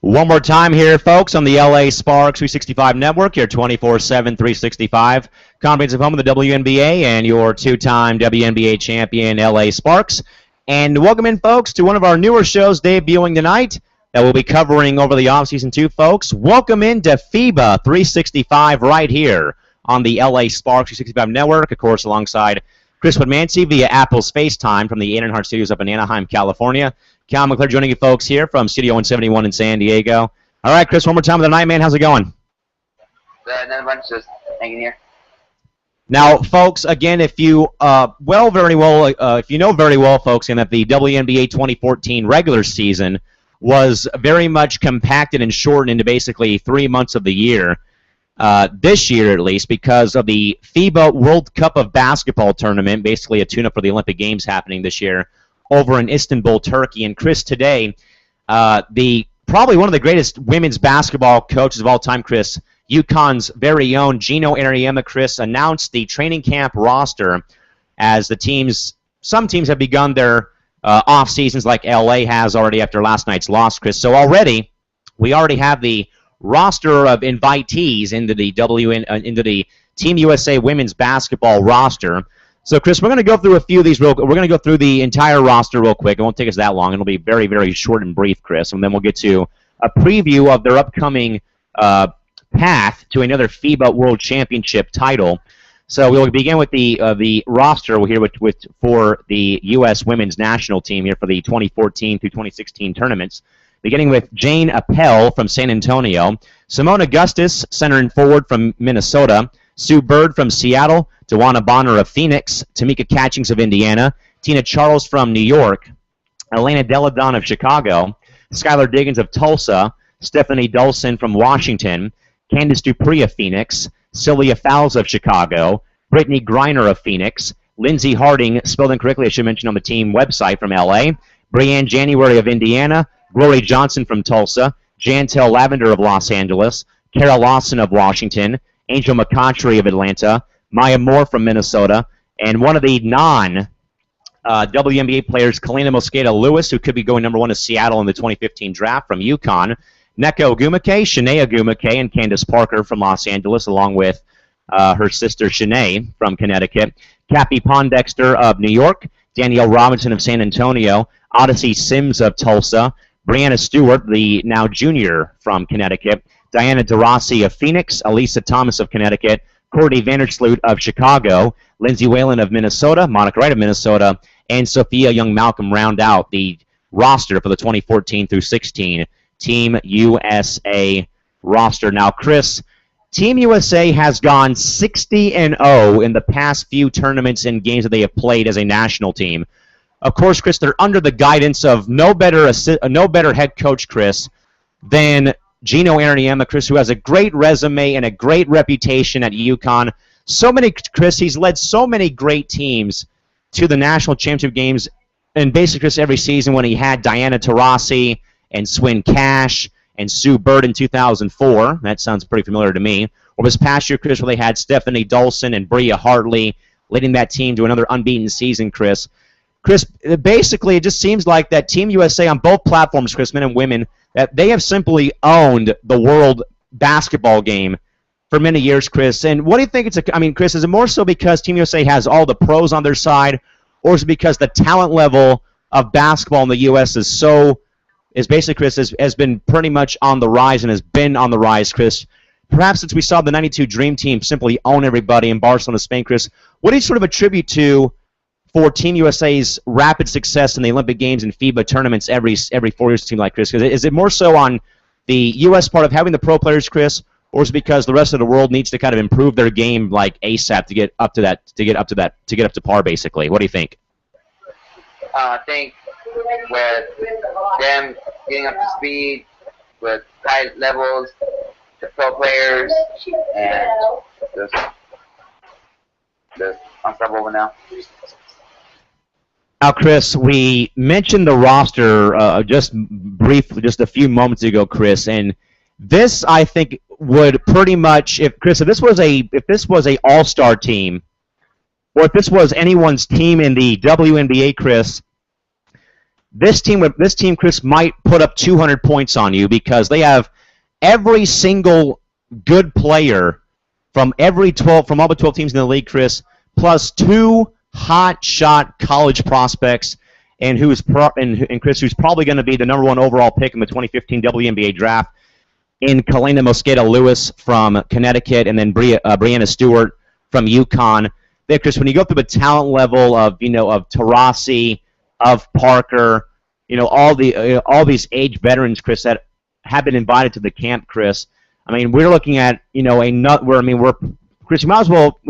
One more time here, folks, on the LA Sparks 365 Network, your 24/7, 365 comprehensive home of the WNBA and your two-time WNBA champion, LA Sparks. And welcome in, folks, to one of our newer shows debuting tonight that we'll be covering over the offseason too, folks. Welcome into Fiba 365 right here on the LA Sparks 365 Network, of course, alongside Chris Woodmansey via Apple's FaceTime from the 800 Studios up in Anaheim, California. Cal McClure joining you folks here from Studio 171 in San Diego. All right, Chris, one more time of the night, man. How's it going? Another bunch just hanging here. Now, folks, again, if you know very well, folks, and that the WNBA 2014 regular season was very much compacted and shortened into basically 3 months of the year, this year at least, because of the FIBA World Cup of Basketball tournament, basically a tune-up for the Olympic Games happening this year over in Istanbul, Turkey. And Chris, today, probably one of the greatest women's basketball coaches of all time, Chris, UConn's very own Gino Auriemma, Chris, announced the training camp roster as some teams have begun their off seasons, like LA has already after last night's loss, Chris. So we already have the roster of invitees into the Team USA women's basketball roster. So, Chris, we're going to go through a few of these we're going to go through the entire roster real quick. It won't take us that long. It'll be very, very short and brief, Chris, and then we'll get to a preview of their upcoming path to another FIBA World Championship title. So we'll begin with the roster here for the U.S. women's national team here for the 2014 through 2016 tournaments, beginning with Jane Appel from San Antonio, Simone Augustus, center and forward from Minnesota, Sue Bird from Seattle, Dewana Bonner of Phoenix, Tamika Catchings of Indiana, Tina Charles from New York, Elena Deladon of Chicago, Skylar Diggins of Tulsa, Stephanie Dulson from Washington, Candice Dupree of Phoenix, Sylvia Fowles of Chicago, Brittany Griner of Phoenix, Lindsey Harding, spelled incorrectly, I should mention on the team website, from LA, Brianne January of Indiana, Glory Johnson from Tulsa, Jantel Lavender of Los Angeles, Kara Lawson of Washington, Angel McCoughtry of Atlanta, Maya Moore from Minnesota, and one of the non-WNBA players, Kalina Mosqueda-Lewis, who could be going number 1 to Seattle in the 2015 draft from UConn, Nneka Ogwumike, Shanae Ogwumike, and Candace Parker from Los Angeles, along with her sister Shanae from Connecticut, Cappie Pondexter of New York, Danielle Robinson of San Antonio, Odyssey Sims of Tulsa, Brianna Stewart, the now junior from Connecticut, Diana DeRossi of Phoenix, Elisa Thomas of Connecticut, Courtney Vandersloot of Chicago, Lindsay Whalen of Minnesota, Monica Wright of Minnesota, and Sophia Young-Malcolm round out the roster for the 2014 through 16 Team USA roster. Now, Chris, Team USA has gone 60-0 in the past few tournaments and games that they have played as a national team. Of course, Chris, they're under the guidance of no better head coach, Chris, than Gino Auriemma, Chris, who has a great resume and a great reputation at UConn. Chris, he's led so many great teams to the national championship games, and basically, Chris, every season when he had Diana Taurasi and Swin Cash and Sue Bird in 2004. That sounds pretty familiar to me. Or this past year, Chris, where they had Stephanie Dulson and Bria Hartley leading that team to another unbeaten season, Chris. Chris, basically, it just seems like that Team USA on both platforms, Chris, men and women, that they have simply owned the world basketball game for many years, Chris. And what do you think Chris, is it more so because Team USA has all the pros on their side, or is it because the talent level of basketball in the U.S. basically, Chris, has been pretty much on the rise and has been on the rise, Chris? Perhaps since we saw the 92 Dream Team simply own everybody in Barcelona, Spain, Chris, what do you sort of attribute to for Team USA's rapid success in the Olympic Games and FIBA tournaments every 4 years, it seems like, Chris? Is it more so on the U.S. part of having the pro players, Chris, or is it because the rest of the world needs to kind of improve their game like ASAP to get up to par, basically? What do you think? I think with them getting up to speed with high levels, the pro players, and just unstoppable now. Now, Chris, we mentioned the roster just a few moments ago, Chris, and this, I think, would pretty much, if this was a all-star team, or if this was anyone's team in the WNBA, Chris, this team, Chris, might put up 200 points on you because they have every single good player from all the 12 teams in the league, Chris, plus 2 hot shot college prospects, and Chris, who's probably going to be the number 1 overall pick in the 2015 WNBA draft, in Kalena Mosqueda-Lewis from Connecticut, and then Brianna Stewart from UConn. There, Chris, when you go through the talent level of Taurasi, of Parker, all these age veterans, Chris, that have been invited to the camp, Chris. I mean, we're looking at Chris, you might as well.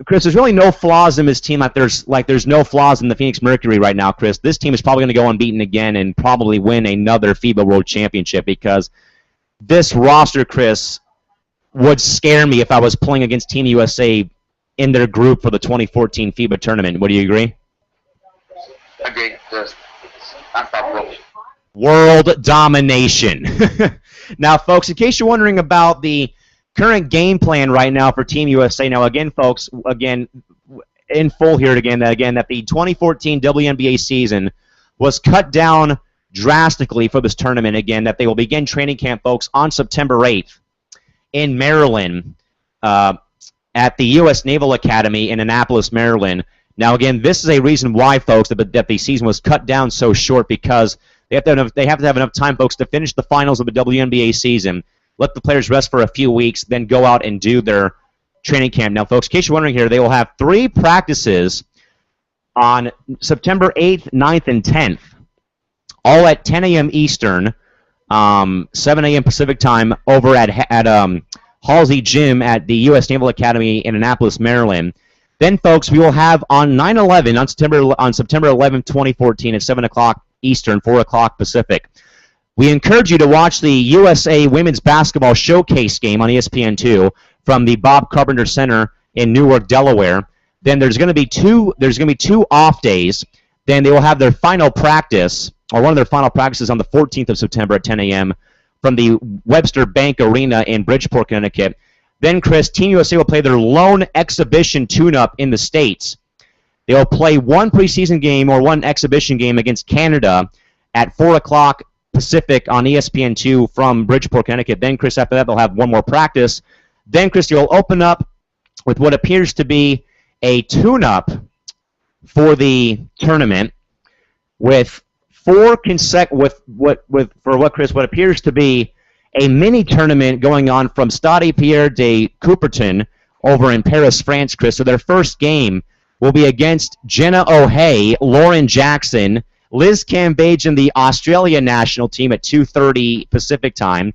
Chris, there's really no flaws in this team. There's no flaws in the Phoenix Mercury right now, Chris. This team is probably going to go unbeaten again and probably win another FIBA World Championship because this roster, Chris, would scare me if I was playing against Team USA in their group for the 2014 FIBA tournament. Would you agree? Agree. Just unstoppable. World domination. Now, folks, in case you're wondering about the current game plan right now for Team USA, now again, folks, in full here again that the 2014 WNBA season was cut down drastically for this tournament again, that they will begin training camp, folks, on September 8th in Maryland at the U.S. Naval Academy in Annapolis, Maryland. Now, again, this is a reason why, folks, that the season was cut down so short because they have to have enough time, folks, to finish the finals of the WNBA season, let the players rest for a few weeks, then go out and do their training camp. Now, folks, in case you're wondering here, they will have 3 practices on September 8th, 9th, and 10th, all at 10 a.m. Eastern, 7 a.m. Pacific time, over at Halsey Gym at the U.S. Naval Academy in Annapolis, Maryland. Then, folks, we will have on 9/11, on September 11th, 2014, at 7 o'clock Eastern, 4 o'clock Pacific. We encourage you to watch the USA Women's Basketball Showcase game on ESPN2 from the Bob Carpenter Center in Newark, Delaware. Then there's going to be two off days. Then they will have their final practice, or one of their final practices, on the 14th of September at 10 a.m. from the Webster Bank Arena in Bridgeport, Connecticut. Then, Chris, Team USA will play their lone exhibition tune-up in the States. They will play one preseason game or one exhibition game against Canada at 4 o'clock Pacific on ESPN2 from Bridgeport, Connecticut. Then, Chris, after that, they'll have one more practice. Then, Chris, you'll open up with what appears to be a tune-up for the tournament with what appears to be a mini tournament going on from Stade Pierre de Coubertin over in Paris, France, Chris. So their first game will be against Jenna O'Hay, Lauren Jackson, Liz Cambage, and the Australia national team at 2:30 Pacific time.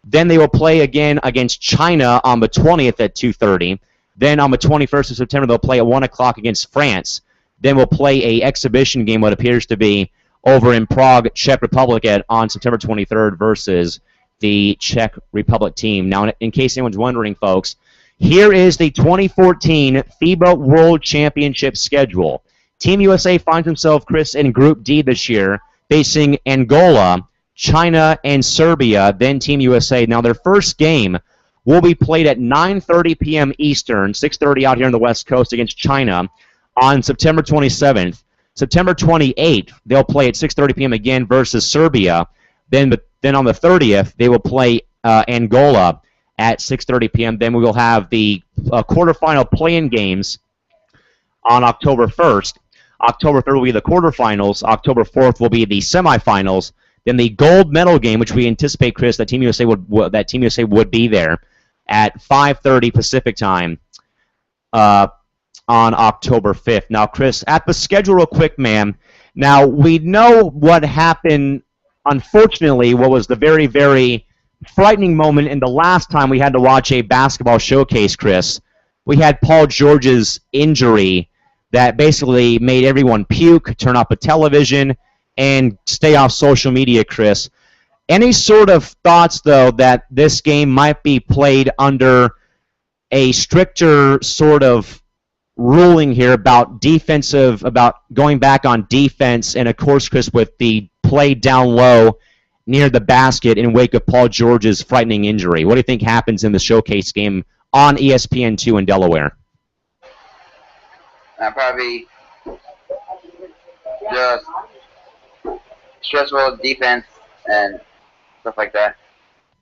Then they will play again against China on the 20th at 2:30. Then on the 21st of September, they'll play at 1 o'clock against France. Then we'll play a exhibition game, what appears to be over in Prague, Czech Republic, on September 23rd versus the Czech Republic team. Now, in case anyone's wondering, folks, here is the 2014 FIBA World Championship schedule. Team USA finds himself, Chris, in Group D this year, facing Angola, China, and Serbia, then Team USA. Now, their first game will be played at 9:30 p.m. Eastern, 6:30 out here on the West Coast, against China on September 27th. September 28th, they'll play at 6:30 p.m. again versus Serbia. Then on the 30th, they will play Angola at 6:30 p.m. Then we will have the quarterfinal play-in games on October 1st. October 3rd will be the quarterfinals. October 4th will be the semifinals. Then the gold medal game, which we anticipate, Chris, that Team USA would be there at 5:30 Pacific time on October 5th. Now, Chris, at the schedule real quick, man. Now, we know what happened, unfortunately, what was the very, very frightening moment in the last time we had to watch a basketball showcase, Chris. We had Paul George's injury that basically made everyone puke, turn off the television, and stay off social media, Chris. Any sort of thoughts, though, that this game might be played under a stricter sort of ruling here about going back on defense, and of course, Chris, with the play down low near the basket in wake of Paul George's frightening injury? What do you think happens in the showcase game on ESPN2 in Delaware? Probably just stressful defense and stuff like that.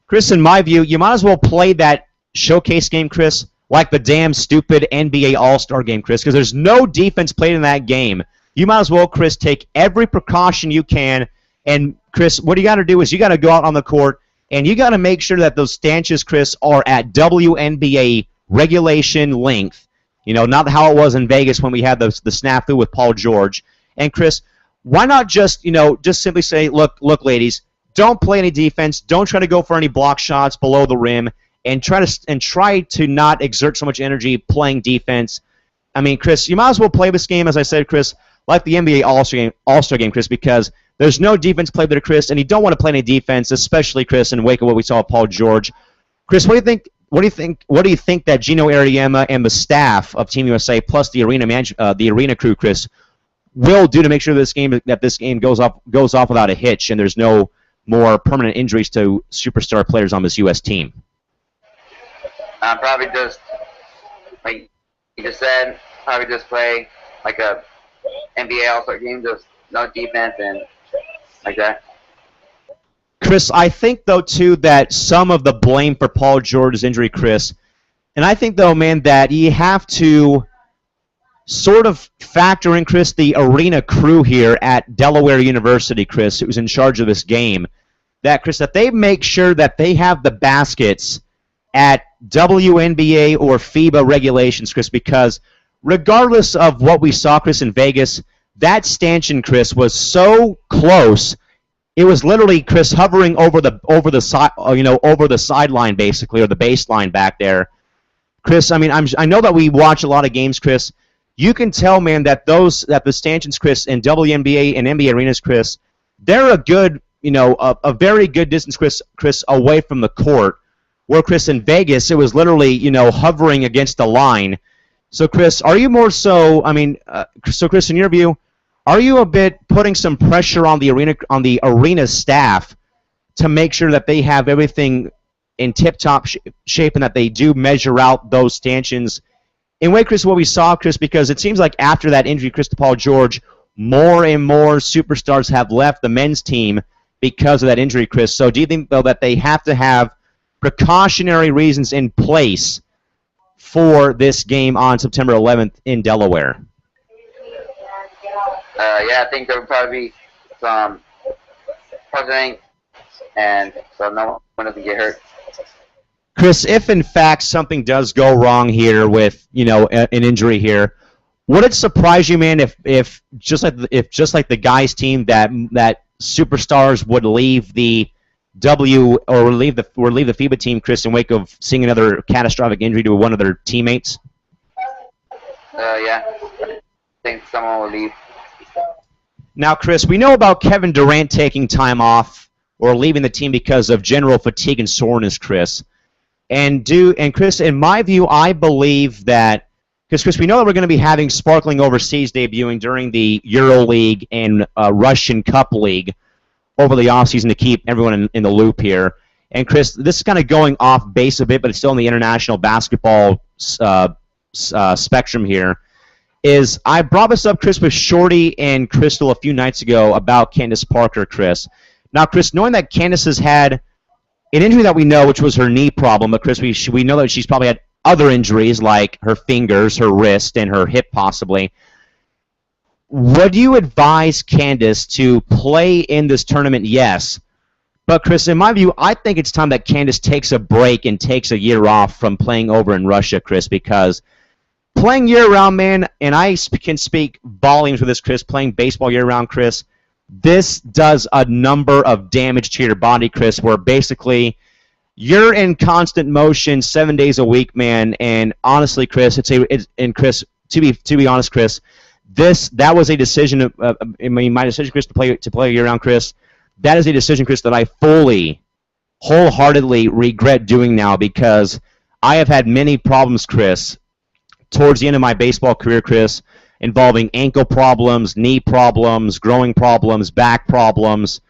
Chris, in my view, you might as well play that showcase game, Chris, like the damn stupid NBA All-Star game, Chris, because there's no defense played in that game. You might as well, Chris, take every precaution you can. And, Chris, what you got to do is you got to go out on the court, and you got to make sure that those stanchions, Chris, are at WNBA regulation length. You know, not how it was in Vegas when we had the snafu with Paul George. And, Chris, why not just, just simply say, look, ladies, don't play any defense. Don't try to go for any block shots below the rim, and try to not exert so much energy playing defense. I mean, Chris, you might as well play this game, as I said, Chris, like the NBA All-Star game, Chris, because there's no defense played there, Chris, and you don't want to play any defense, especially, Chris, in wake of what we saw with Paul George. Chris, what do you think? What do you think that Gino Ariema and the staff of Team USA, plus the arena crew, Chris, will do to make sure this game goes off without a hitch, and there's no more permanent injuries to superstar players on this U.S. team? Probably just, like you just said, probably just play like a NBA All-Star game, just no defense and like that. Chris, I think, though, too, that some of the blame for Paul George's injury, Chris, and I think, though, man, that you have to sort of factor in, Chris, the arena crew here at Delaware University, Chris, who's in charge of this game, that, Chris, that they make sure that they have the baskets at WNBA or FIBA regulations, Chris, because regardless of what we saw, Chris, in Vegas, that stanchion, Chris, was so close. It was literally, Chris, hovering over the sideline, basically, or the baseline back there. Chris, I mean, I know that we watch a lot of games, Chris. You can tell, man, that the stanchions, Chris, in WNBA and NBA arenas, Chris, they're a very good distance, Chris, away from the court. Where, Chris, in Vegas, it was literally, hovering against the line. So, Chris, are you more so? I mean, Chris, in your view, are you a bit putting some pressure on the arena staff to make sure that they have everything in tip-top shape and that they do measure out those stanchions? In way, Chris, what we saw, Chris, because it seems like after that injury, Chris, to Paul George, more and more superstars have left the men's team because of that injury, Chris. So do you think, though, that they have to have precautionary reasons in place for this game on September 11th in Delaware? Yeah, I think there will probably be some puzzling, and so no one doesn't get hurt. Chris, if in fact something does go wrong here with an injury here, would it surprise you, man, if just like the guys' team that superstars would leave the leave the FIBA team, Chris, in wake of seeing another catastrophic injury to one of their teammates? Yeah, I think someone will leave. Now, Chris, we know about Kevin Durant taking time off or leaving the team because of general fatigue and soreness, Chris. And Chris, in my view, I believe that, because, Chris, we know that we're going to be having Sparkling Overseas debuting during the EuroLeague and Russian Cup League over the offseason to keep everyone in the loop here. And, Chris, this is kind of going off base a bit, but it's still in the international basketball spectrum here. I brought this up, Chris, with Shorty and Crystal a few nights ago about Candace Parker, Chris. Now, Chris, knowing that Candace has had an injury that we know, which was her knee problem, but, Chris, we know that she's probably had other injuries like her fingers, her wrist, and her hip possibly. Would you advise Candace to play in this tournament? Yes. But, Chris, in my view, I think it's time that Candace takes a break and takes a year off from playing over in Russia, Chris, because playing year-round, man, and I can speak volumes with this, Chris, playing baseball year-round, Chris, this does a number of damage to your body, Chris, where basically you're in constant motion 7 days a week, man, and honestly, Chris, Chris, to be honest, Chris, that was a decision. My decision, Chris, to play year-round, Chris. That is a decision, Chris, that I wholeheartedly regret doing now because I have had many problems, Chris, towards the end of my baseball career, Chris, involving ankle problems, knee problems, growing problems, back problems,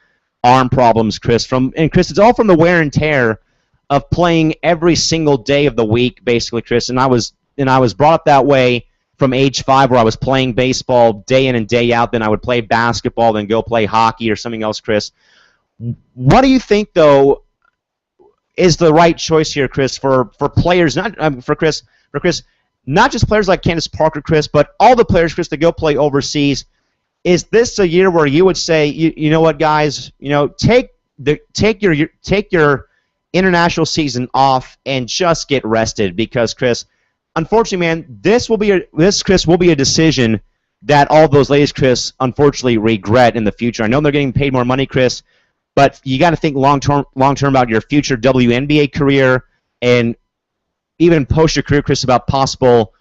arm problems, Chris. Chris, it's all from the wear and tear of playing every single day of the week, basically, Chris. And I was brought up that way from age 5 where I was playing baseball day in and day out, then I would play basketball, then go play hockey or something else, Chris. What do you think, though, is the right choice here, Chris, for players, not for Chris, not just players like Candace Parker, Chris, but all the players, Chris, that go play overseas? Is this a year where you would say, you know what, guys, take your international season off and just get rested? Because, Chris, unfortunately, man, this will be a decision that all those ladies, Chris, unfortunately regret in the future. I know they're getting paid more money, Chris, but you got to think long term about your future WNBA career and even post your career, Chris, about possible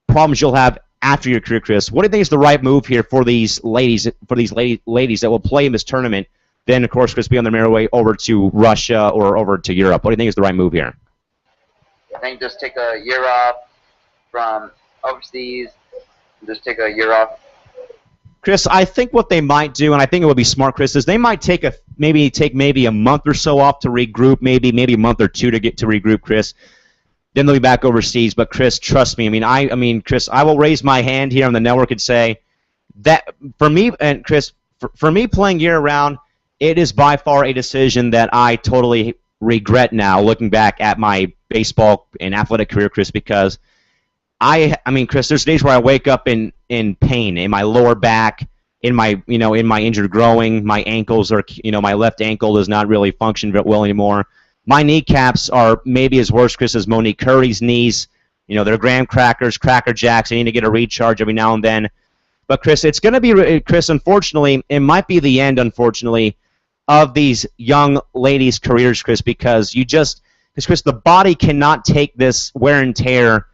problems you'll have after your career, Chris. What do you think is the right move here for these ladies that will play in this tournament? Then, of course, Chris, be on their merry way over to Russia or over to Europe. What do you think is the right move here? I think just take a year off from overseas. Just take a year off. Chris, I think what they might do, and I think it would be smart, Chris, is they might take maybe a month or so off to regroup, maybe a month or two to get to regroup, Chris. Then they'll be back overseas. But Chris, trust me. I mean, Chris, I will raise my hand here on the network and say that for me, and Chris, for me playing year round, it is by far a decision that I totally regret now, looking back at my baseball and athletic career, Chris, because I mean, Chris, there's days where I wake up in pain in my lower back, in my injured growing. My ankles are, my left ankle does not really function very well anymore. My kneecaps are maybe as worse, Chris, as Monique Curry's knees. They're graham crackers, Cracker Jacks. I need to get a recharge every now and then. But Chris, it's going to be, Chris, unfortunately, it might be the end, unfortunately, of these young ladies' careers, Chris, because Chris, the body cannot take this wear and tear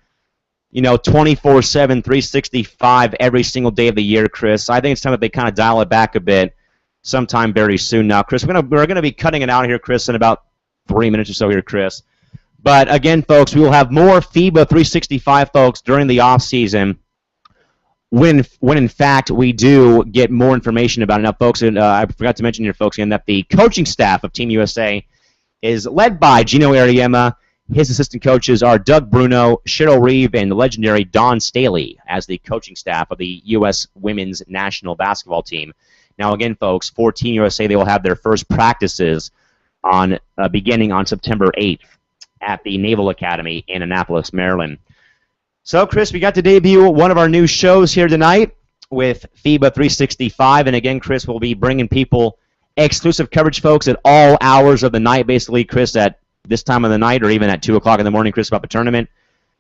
24/7, 365 every single day of the year, Chris. I think it's time that they kind of dial it back a bit sometime very soon now. Chris, we're gonna be cutting it out here, Chris, in about 3 minutes or so here, Chris. But again, folks, we will have more FIBA 365, folks, during the off season when in fact we do get more information about it. Now, folks, and I forgot to mention here, folks, again, that the coaching staff of Team USA is led by Gino Ariema. His assistant coaches are Doug Bruno, Cheryl Reeve, and the legendary Dawn Staley as the coaching staff of the U.S. women's national basketball team. Now, again, folks, for Team USA, they will have their first practices beginning on September 8th at the Naval Academy in Annapolis, Maryland. So, Chris, we got to debut one of our new shows here tonight with FIBA 365. And again, Chris, we'll be bringing people exclusive coverage, folks, at all hours of the night, basically, Chris, at this time of the night or even at 2 o'clock in the morning, Chris, about the tournament.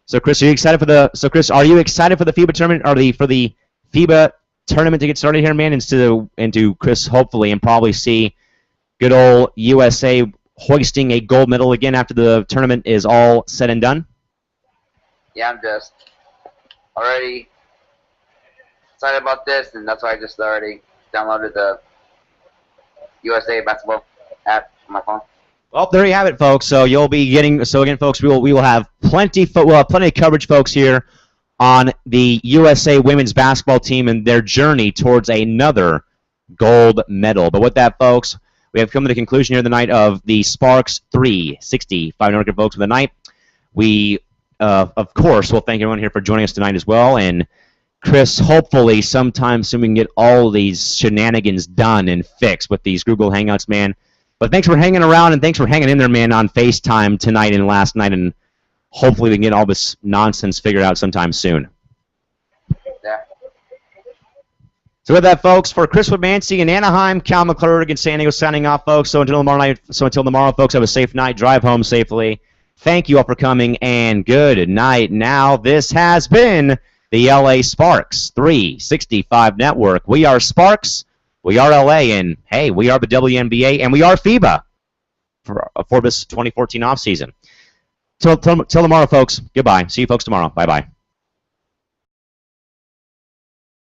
So, Chris, are you excited for the FIBA tournament, or for the FIBA tournament to get started here, man, and to Chris, hopefully, and probably see good old USA hoisting a gold medal again after the tournament is all said and done? Yeah, I'm just already excited about this, and that's why I just already downloaded the USA basketball app on my phone. Well, there you have it, folks. So you'll be getting. So again, folks, we will have plenty of coverage, folks, here on the USA women's basketball team and their journey towards another gold medal. But with that, folks, we have come to the conclusion here tonight of the Sparks 365 Nordic, folks, for the night. We, of course, will thank everyone here for joining us tonight as well. And Chris, hopefully, sometime soon we can get all these shenanigans done and fixed with these Google Hangouts, man. But thanks for hanging around, and thanks for hanging in there, man, on FaceTime tonight and last night, and hopefully we can get all this nonsense figured out sometime soon. Yeah. So with that, folks, for Chris Woodmansey in Anaheim, Cal McClurg in San Diego signing off, folks. So until tomorrow, folks, have a safe night. Drive home safely. Thank you all for coming, and good night. Now, this has been the LA Sparks 365 Network. We are Sparks. We are LA, and hey, we are the WNBA, and we are FIBA for this 2014 offseason. Till tomorrow, folks. Goodbye. See you folks tomorrow. Bye-bye.